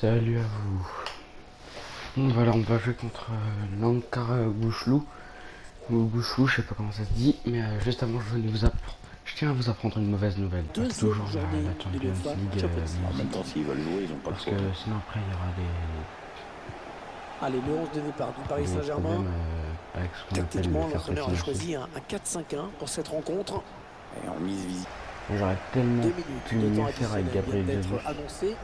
Salut à vous. Donc voilà, on va jouer contre l'Ankara Gouchlou. Ou Gouchlou, je sais pas comment ça se dit. Mais juste avant, je tiens à vous apprendre une mauvaise nouvelle. Pas toujours la Champions League musique. Parce que sinon après, il y aura Allez, le 11 de départ du Paris des Saint-Germain. problèmes avec ce qu'on appelle Tactiquement, le fair play l'entraîneur a financier. choisi un 4-5-1 pour cette rencontre. Et en mise visite. J'aurais tellement 2 pu minutes de mieux temps faire avec additionnel Gabriel vient Jesus. d'être annoncé.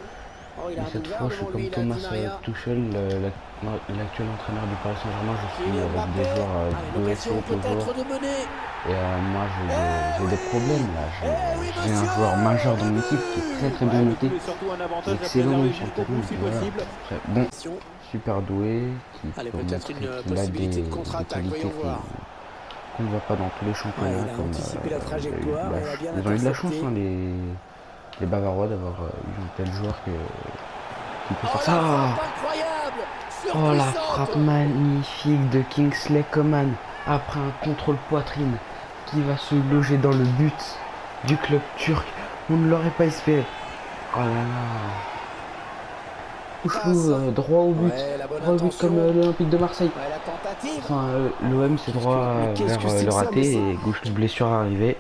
Oh, il a Mais un cette boulevard fois, je suis devant comme lui, il a Thomas Di Maria. Tuchel, l'actuel entraîneur du Paris Saint-Germain. Je suis Kylian avec Mbappé. des joueurs Allez, l'occasion blessés toujours. peut-être de mener. Et moi j'ai des problèmes là. Oui, J'ai un monsieur. joueur majeur dans mon équipe qui est très bien noté, surtout un qui est avantage après excellent l'arrivée même sur le jusqu'au terrain. bout si Voilà. possible. Très bon, super doué, qui Allez, peut peut-être montrer une qu'il a possibilité de des contre-attaque, qualités voyons voir. qu'on ne voit pas dans tous les Ouais, championnats. il a Comme anticipé la trajectoire et il a bien ils ont eu de la chance intercepté. les Bavarois d'avoir eu un tel joueur qui peut Oh, faire la ça. frappe incroyable. Oh la Surpuissante. frappe magnifique de Kingsley Coman après un contrôle poitrine qui va se loger dans le but du club turc. On ne l'aurait pas espéré. Oh là là. Gouchlou, droit au but. Ouais, la bonne Droit au but intention. comme l'Olympique de Marseille. Ouais, la tentative. Enfin, l'OM c'est droit Mais qu'est-ce vers que c'est le que ça, raté mais et Gouchlou blessure arrivée.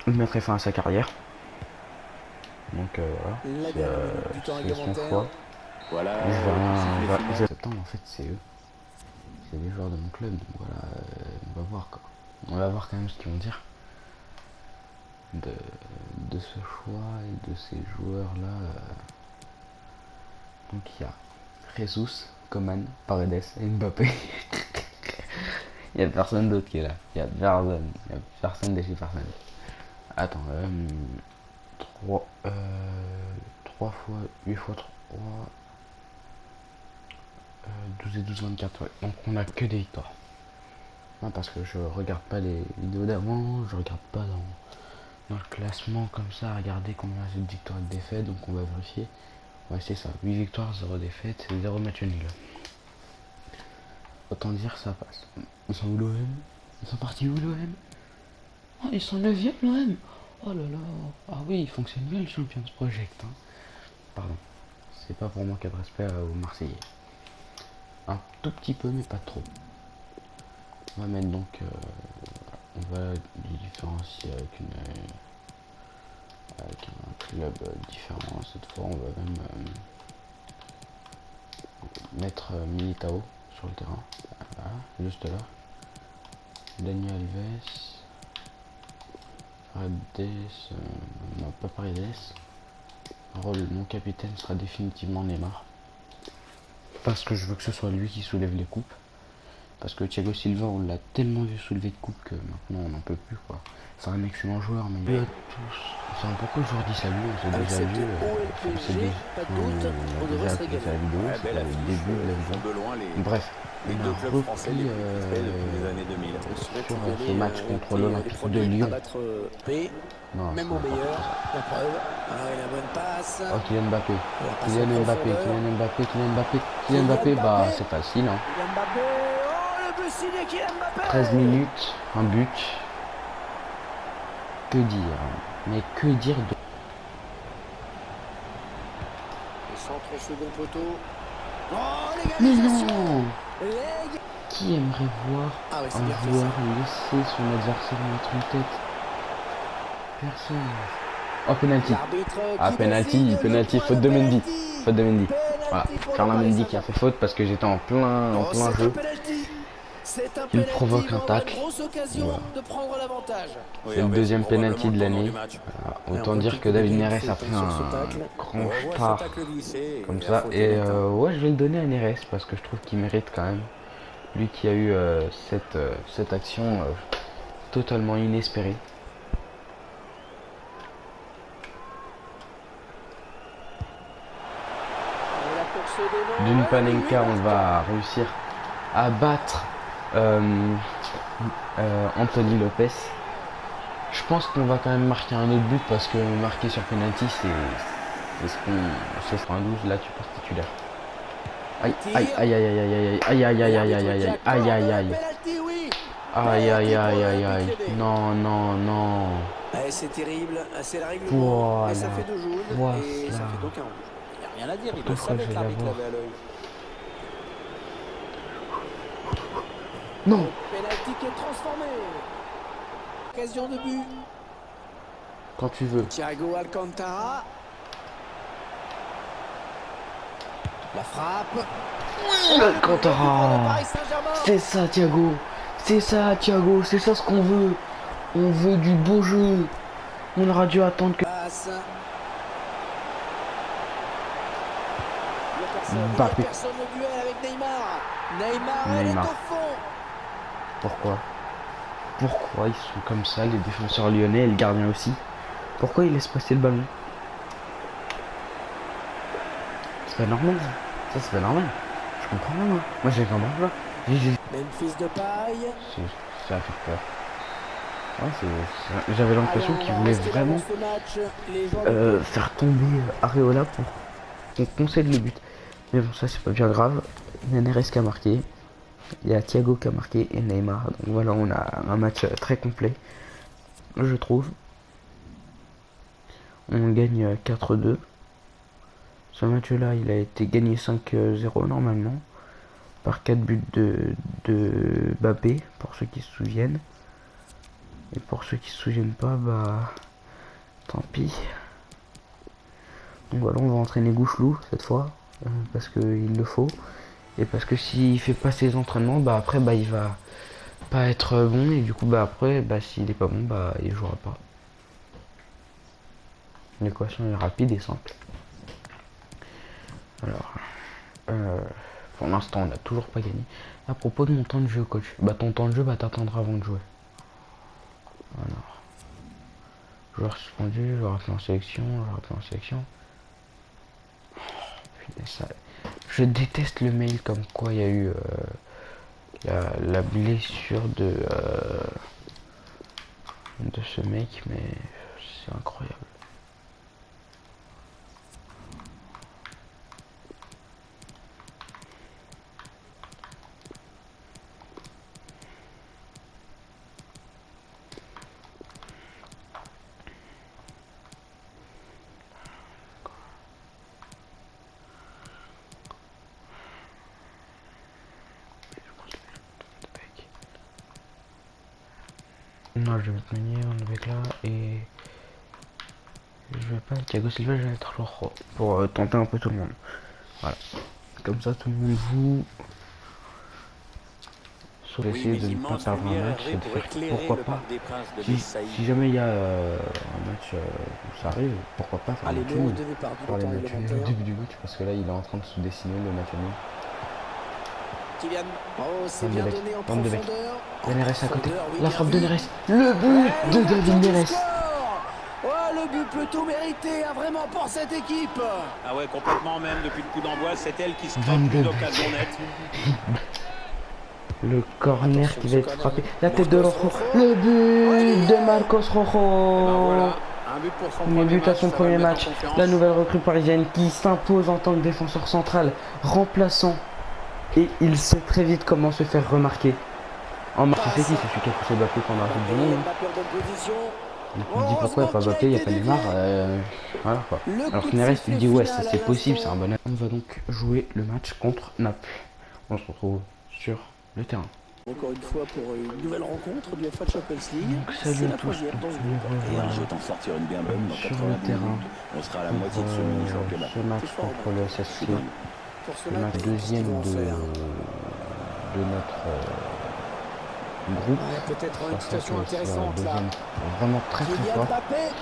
Il mettrait fin à sa carrière. Donc voilà. La dernière minute du temps C'est son réglementaire. choix. Voilà. Septembre en fait c'est eux. C'est les joueurs de mon club, donc voilà, on va voir quoi. On va voir quand même ce qu'ils vont dire de ce choix et de ces joueurs là. Donc il y a Jesus, Coman, Paredes et Mbappé. Il n'y a personne d'autre qui est là. Il y a personne de chez personne. Attends, 3 fois 8 fois 3 12 et 12, 24, ouais. Donc on a que des victoires. Non, parce que je regarde pas les vidéos d'avant, je regarde pas dans le classement comme ça, regarder combien j'ai de victoires et de défaites, donc on va vérifier. Ouais, c'est ça, 8 victoires, 0 défaites, 0 match nul. Autant dire ça passe. Ils sont où l'OM? Ils sont partis où l'OM? Oh, ils sont 9ème l'OM. Oh là là. Ah oui, il fonctionne bien le Champions Project. Hein. Pardon. C'est pas pour manquer de respect aux Marseillais. Un tout petit peu, mais pas trop. On va mettre donc, on va les différencier avec un club différent. Cette fois, on va même mettre Militao sur le terrain. Voilà, juste là. Daniel Alves. Paredes. Non, pas Paredes. Mon capitaine sera définitivement Neymar. Parce que je veux que ce soit lui qui soulève les coupes. Parce que Thiago Silva, on l'a tellement vu soulever de coupe que maintenant on n'en peut plus quoi. C'est un excellent joueur, mais il y a tous. C'est pourquoi je leur dis salut, on s'est déjà vu. On s'est déjà appris la vidéo, c'était le début de la vidéo. Bref, on a repris sur ce match contre l'Olympique de Lyon. Non, même au meilleur, la preuve. Ah, la bonne passe. Oh, Kylian Mbappé. Kylian Mbappé, bah c'est facile. Hein. Kylian Mbappé. Oh, le but signé Kylian Mbappé. 13 minutes, un but. Que dire? Mais que dire de... Le centre au second poteau. Oh, Mais l'égalisation. non! L'égalisation. Qui aimerait voir un joueur laisser son adversaire mettre une tête? Personne. Oh, penalty. Ah, penalty, faute de Mendy. Faute de Mendy. Voilà, Ferland Mendy qui a fait faute parce que j'étais en plein jeu. Il provoque un tacle. Voilà. C'est le deuxième penalty de l'année. Autant dire que David Neres a pris un grand star comme ça. Et ouais, je vais le donner à Neres parce que je trouve qu'il mérite quand même. Lui qui a eu cette action totalement inespérée. D'une Panenka, on va réussir à battre Anthony Lopez. Je pense qu'on va quand même marquer un autre but parce que marquer sur penalty c'est ce qu'on 12 là tu passes titulaire. Aïe aïe aïe aïe aïe aïe aïe aïe aïe aïe aïe aïe aïe aïe aïe aïe aïe aïe aïe aïe non non non. C'est terrible, c'est la règle. Voilà. Et ça fait 2 jaunes et ça fait donc un rouge. Rien à dire, il Pourtant, le je crois que savait je que vais l'arbitre l'avoir. l'avait à l'œil. Non. Penalty qui est transformé. Occasion de but. Quand tu veux. Thiago Alcantara. La frappe. Alcantara. C'est ça, Thiago. C'est ça, Thiago. C'est ça ce qu'on veut. On veut du beau jeu. On aura dû attendre que... Passe. Mbappé. Personne au duel avec Neymar. Elle est au fond. Pourquoi? Pourquoi ils sont comme ça, les défenseurs lyonnais et le gardien aussi? Pourquoi ils laissent passer le ballon? C'est pas normal ça. Ça c'est pas normal. Je comprends pas moi. Moi j'ai comprends pas. Memphis Depay. Ça a fait peur. Ouais, j'avais l'impression qu'ils voulaient vraiment faire tomber Areola pour qu'on concède le but. Mais bon, ça c'est pas bien grave. Neres qui a marqué. Il y a Thiago qui a marqué et Neymar. Donc voilà, on a un match très complet, je trouve. On gagne 4-2. Ce match-là, il a été gagné 5-0 normalement. Par 4 buts de Mbappé, pour ceux qui se souviennent. Et pour ceux qui se souviennent pas, bah tant pis. Donc voilà, on va entraîner Gouchelou cette fois, parce qu'il le faut. Et parce que s'il fait pas ses entraînements, bah après bah il va pas être bon. Et du coup bah après bah s'il est pas bon, bah il jouera pas. L'équation est rapide et simple. Alors pour l'instant on n'a toujours pas gagné. À propos de mon temps de jeu, coach, bah ton temps de jeu bah t'attendras avant de jouer. Alors joueur suspendu, joueur appelé en sélection, joueur appelé en sélection. Putain, ça... Je déteste le mail comme quoi il y a eu la blessure de ce mec, mais c'est incroyable. Non, je vais mettre Meunier avec là et je vais pas Thiago Silva, je vais mettre Rojo pour tenter un peu tout le monde. Voilà. Comme ça tout le monde joue. Sauf essayer de ne pas perdre un match et de faire pourquoi pas. Si jamais il y a un match où ça arrive, pourquoi pas faire un match nul. Faire les matchs nuls au début du match parce que là il est en train de se dessiner le match nul. C'est bien donné en profondeur. Neres à côté. La frappe de Neres. Le but de David Neres. Oh, le but plutôt mérité, vraiment pour cette équipe. Ah ouais, complètement même. Depuis le coup d'envoi, c'est elle qui se crée plus d'occasion nette. Le corner qui va être frappé. La tête de Rojo. Le but de Marcos Rojo. Premier but à son premier match. La nouvelle recrue parisienne qui s'impose en tant que défenseur central, remplaçant. Et il sait très vite comment se faire remarquer. En marque, c'est qui? C'est celui qui a poussé Mbappé pendant la Coupe du Monde. Il me dit pourquoi pas Mbappé, il n'y a pas Neymar. Voilà quoi. Alors que Neres, il dit ouais, c'est possible, c'est un bon. On va donc jouer le match contre Naples. On se retrouve sur le terrain. Encore une fois pour une nouvelle rencontre du FA Champions League. Salut à tous, Je vais t'en sortir une bien bonne dans sur 90 le terrain. minutes. On sera à la moitié de ce mini-championnat. Ce match contre le SSC. Le match deuxième de notre groupe. Peut-être une situation intéressante là. Vraiment très très fort.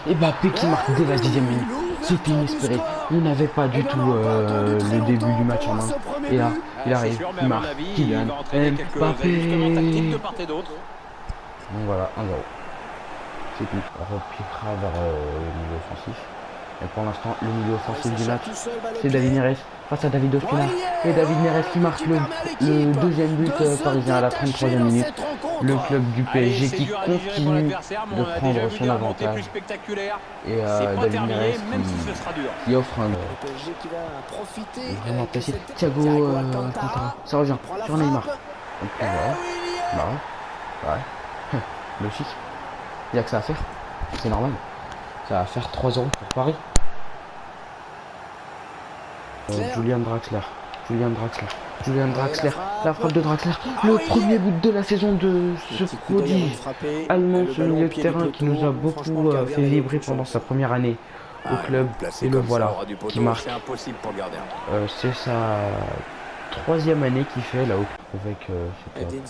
Et Mbappé qui marque dès la 10e minute. C'était inespéré. On n'avait pas du tout le début du match en main. Et là, il arrive, il marque, Kylian Mbappé. Donc voilà, 1-0. C'est tout. On repiquera vers le milieu offensif. Et pour l'instant, le milieu offensif du match, c'est David Neres face à David Ospina. Et David Neres qui marque le deuxième but parisien à la 33e minute. Le club du PSG qui continue de prendre son avantage. Et David Neres qui offre un vraiment apprécié. Thiago Alcantara, ça revient sur Neymar. Donc voilà. Ouais. Logique. Il n'y a que ça à faire. C'est normal. Ça va faire 3 € pour Paris. Julian Draxler. La frappe de Draxler. Le premier but de la saison de ce prodige allemand, ce milieu de terrain qui nous a beaucoup fait vibrer pendant sa première année au club. Et le voilà, qui marque. C'est sa 3e année qu'il fait là, je trouvais que c'était un peu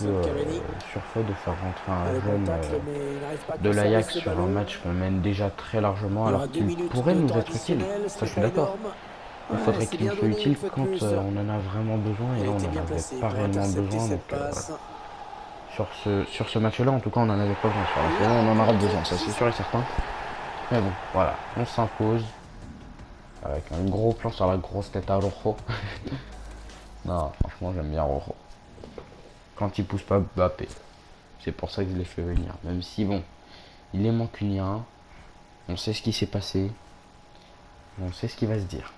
surfait de faire rentrer un jeune de l'Ajax sur un match qu'on mène déjà très largement, alors qu'il pourrait nous être utile. Ça, je suis d'accord. Il faudrait qu'il nous soit utile quand on en a vraiment besoin, et là on n'en avait pas réellement besoin. Donc sur ce match-là, en tout cas, on n'en avait pas besoin. Sur la saison, on en aura besoin, ça c'est sûr et certain. Mais bon, voilà, on s'impose avec un gros plan sur la grosse tête à Rojo. Non, franchement, j'aime bien Rojo. Quand il pousse pas Mbappé, c'est pour ça que je l'ai fait venir. Même si, bon, il est mancunien, on sait ce qui s'est passé, on sait ce qui va se dire.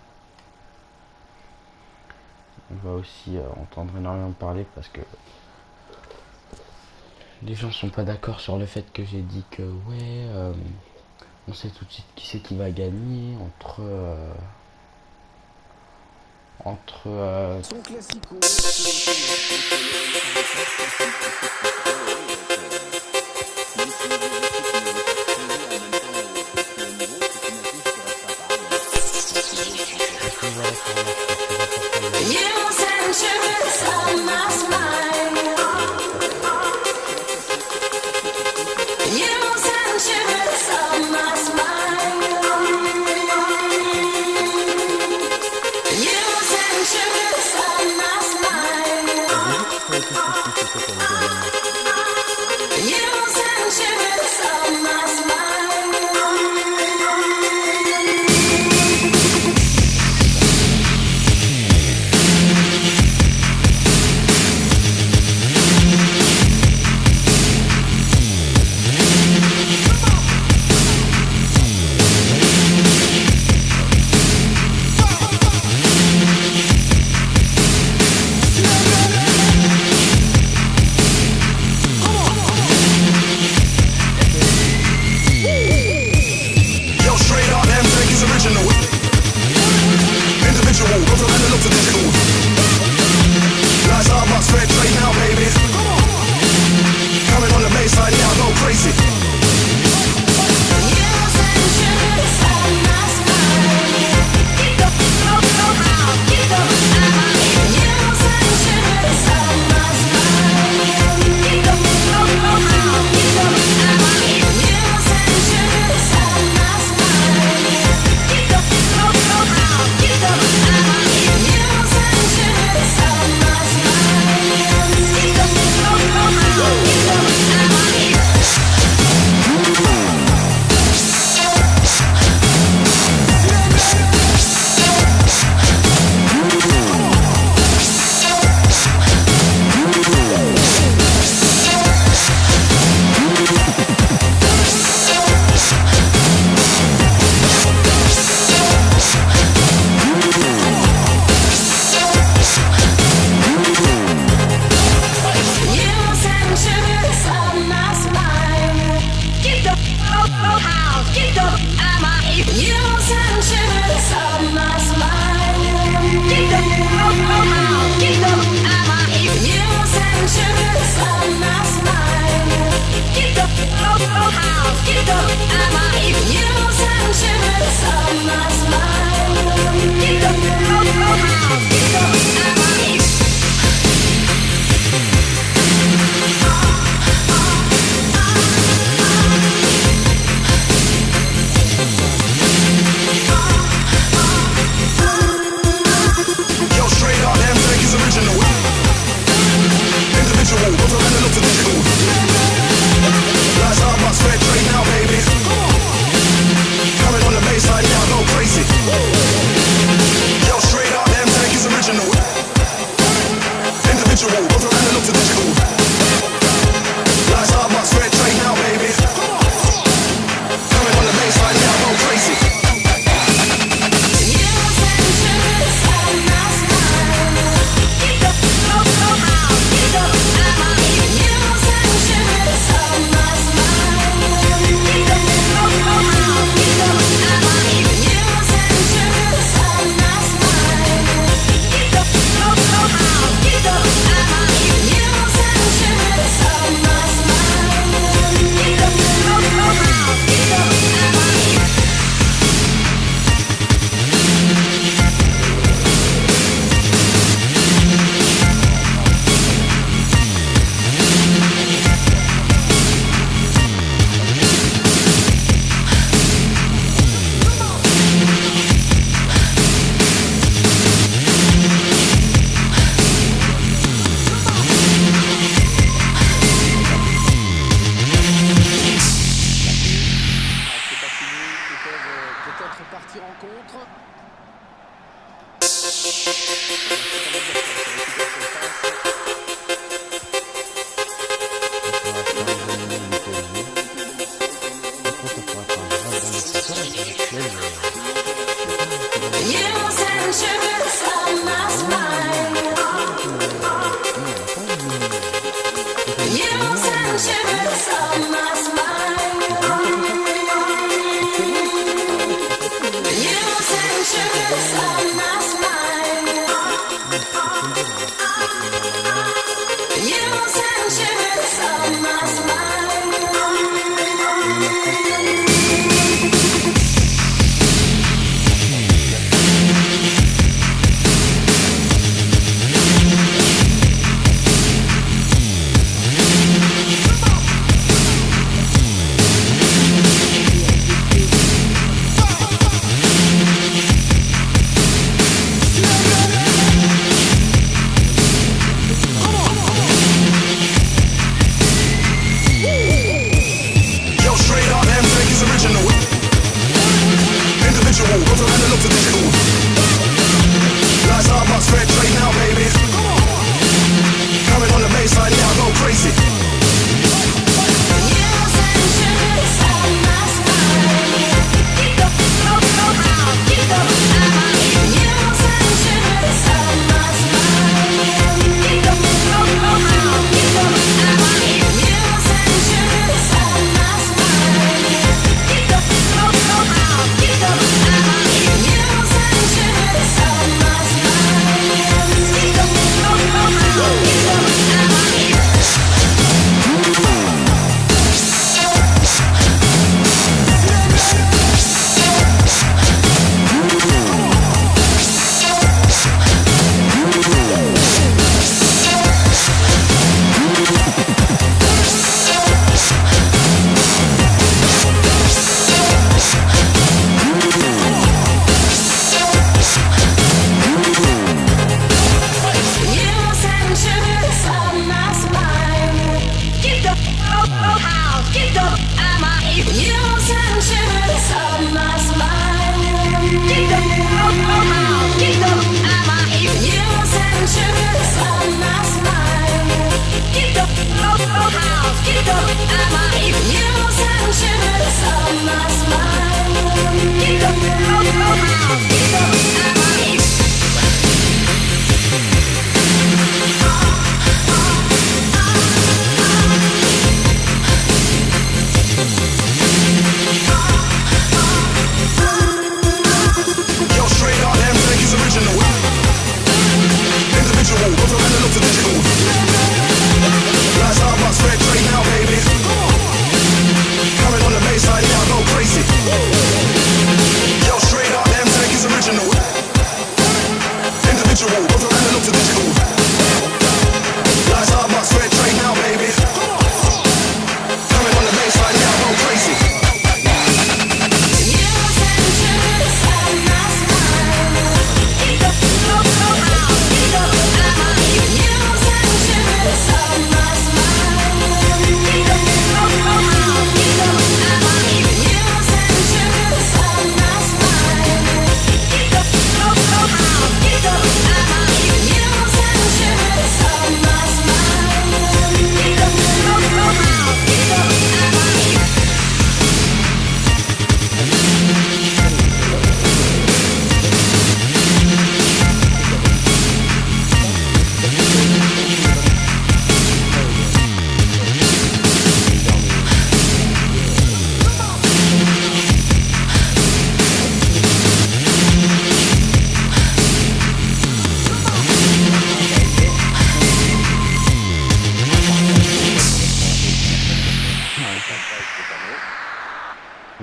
On va aussi entendre énormément parler parce que les gens sont pas d'accord sur le fait que j'ai dit que ouais, on sait tout de suite qui c'est qui va gagner entre Son classico.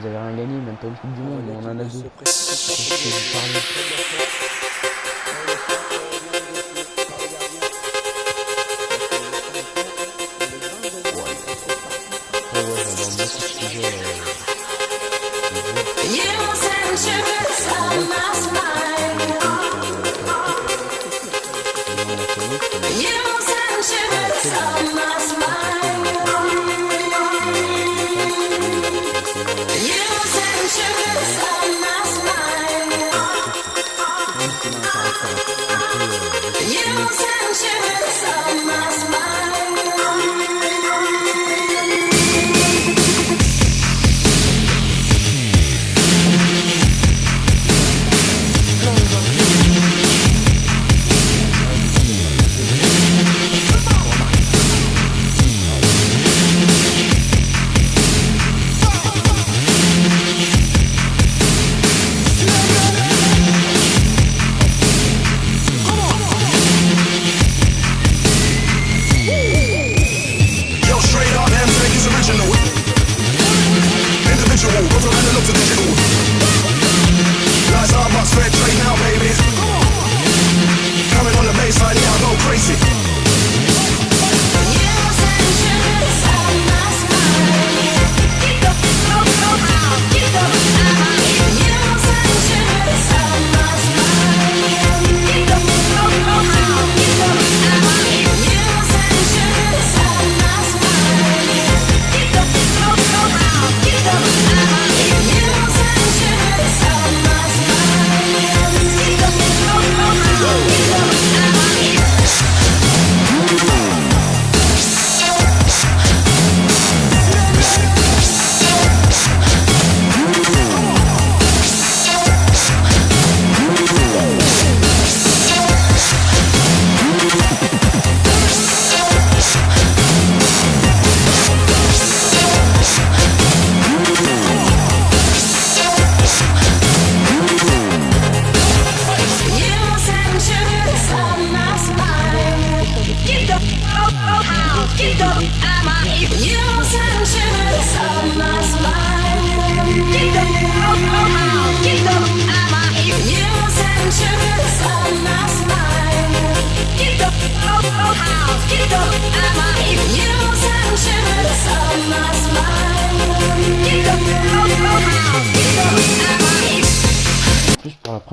Vous avez rien gagné, même pas une Coupe du Monde, mais on en a deux. Sugar on my spine.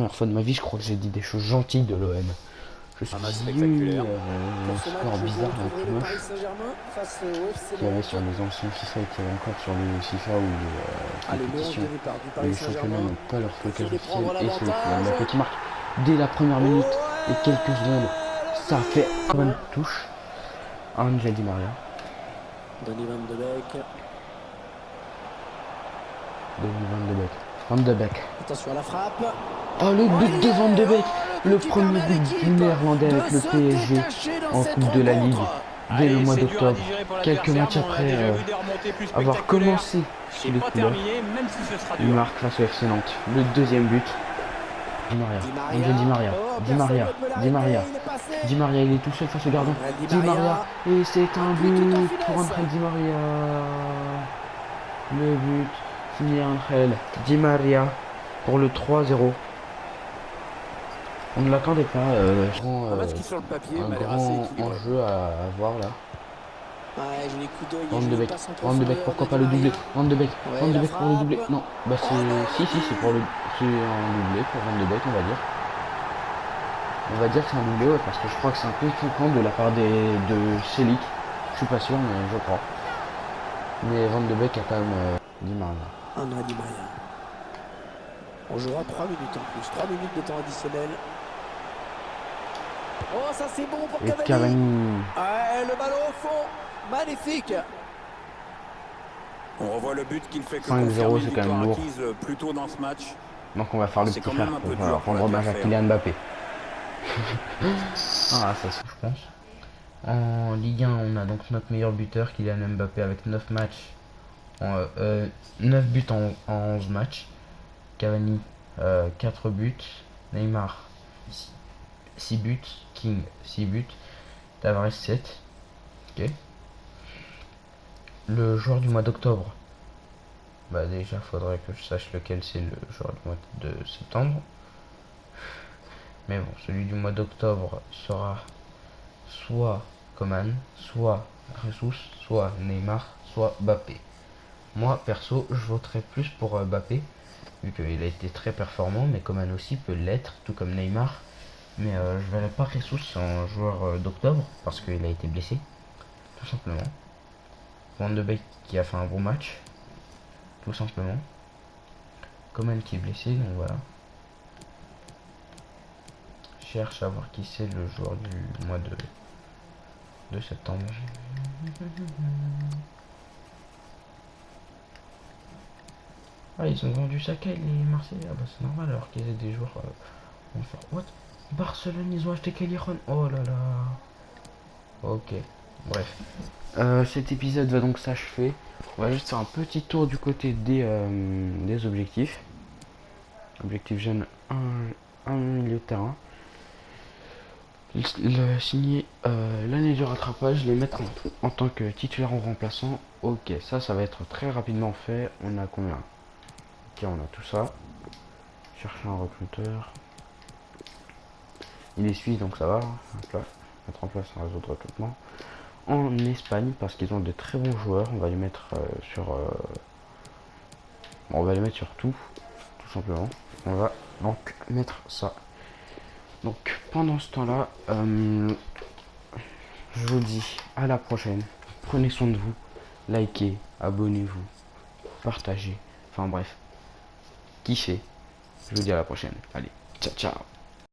première fois de ma vie, je crois que j'ai dit des choses gentilles de l'OM. Je suis spectaculaire. le score bizarre le plus moche qu'il y avait sur les anciens FIFA et qu'il y avait encore sur les FIFA ou les compétitions. Les championnats n'ont pas leur focus officiel et c'est le petit marque dès la première minute et quelques secondes. Ça fait comme une touche. Angel Di Maria. Donny Van de Beek. Van de Beek. Attention à la frappe. Oh, le but de Van de Beek. Le premier but du néerlandais avec le PSG en Coupe de la Ligue dès le mois d'octobre. Quelques matchs après avoir commencé sous les couleurs. Il marque face au FC Nantes. Le deuxième but. Di Maria. Angel Di Maria. Di Maria. Di Maria. Di Maria, il est tout seul face au gardien. Di Maria. Et c'est un but pour Angel Di Maria. Le but signé Angel Di Maria pour le 3-0. On ne l'attendait pas, un grand enjeu à voir là. Van de Beek, pourquoi pas le doublé? Van de Beek pour le doublé. Non, bah c'est c'est pour le c'est un doublé pour Van de Beek, on va dire. On va dire que c'est un doublé, ouais, parce que je crois que c'est un peu fréquent de la part de Celik. Je suis pas sûr, mais je crois. Mais Van de Beek a quand même Di Maria. André Di Maria. On jouera 3 minutes en plus, 3 minutes de temps additionnel. Oh, ça c'est bon pour Cavani. Cavani. Ouais, le ballon au fond, magnifique. On revoit le but qu'il fait que 5-0, c'est quand même lourd. Plus tôt dans ce match. Donc on va faire le petit frère pour rendre hommage à Kylian Mbappé. Ah, ça se je pense. En Ligue 1, on a donc notre meilleur buteur, Kylian Mbappé, avec 9 matchs. 9 buts en 11 matchs. Cavani, 4 buts. Neymar, 6 buts. King, 6 buts. Tavares, 7. Ok. Le joueur du mois d'octobre. Bah déjà, faudrait que je sache lequel c'est le joueur du mois de septembre. Mais bon, celui du mois d'octobre sera soit Coman, soit Jesus, soit Neymar, soit Mbappé. Moi, perso, je voterai plus pour Mbappé, vu qu'il a été très performant, mais Coman aussi peut l'être, tout comme Neymar. Mais je verrai pas Jesus en joueur d'octobre, parce qu'il a été blessé, tout simplement. Van de Beek qui a fait un bon match, tout simplement. Coman qui est blessé, donc voilà. Je cherche à voir qui c'est le joueur du mois de septembre. Ah, ils ont vendu Saka, les Marseillais. Ah bah c'est normal alors qu'ils aient des joueurs. What? Barcelone, ils ont acheté Callejon. Oh là là. Ok, bref. Cet épisode va donc s'achever. On va juste faire un petit tour du côté des objectifs. Objectif jeune, un milieu de terrain. Signer l'année du rattrapage, les mettre en tant que titulaire ou remplaçant. Ok, ça va être très rapidement fait. On a combien? Ok, on a tout ça. Chercher un recruteur. Il est suisse donc ça va. Mettre en place un réseau de recrutement. En Espagne parce qu'ils ont de très bons joueurs. On va les mettre on va les mettre sur tout simplement. On va donc mettre ça. Donc pendant ce temps là, je vous dis à la prochaine. Prenez soin de vous, likez, abonnez-vous, partagez, enfin bref, kiffez. Je vous dis à la prochaine. Allez, ciao ciao.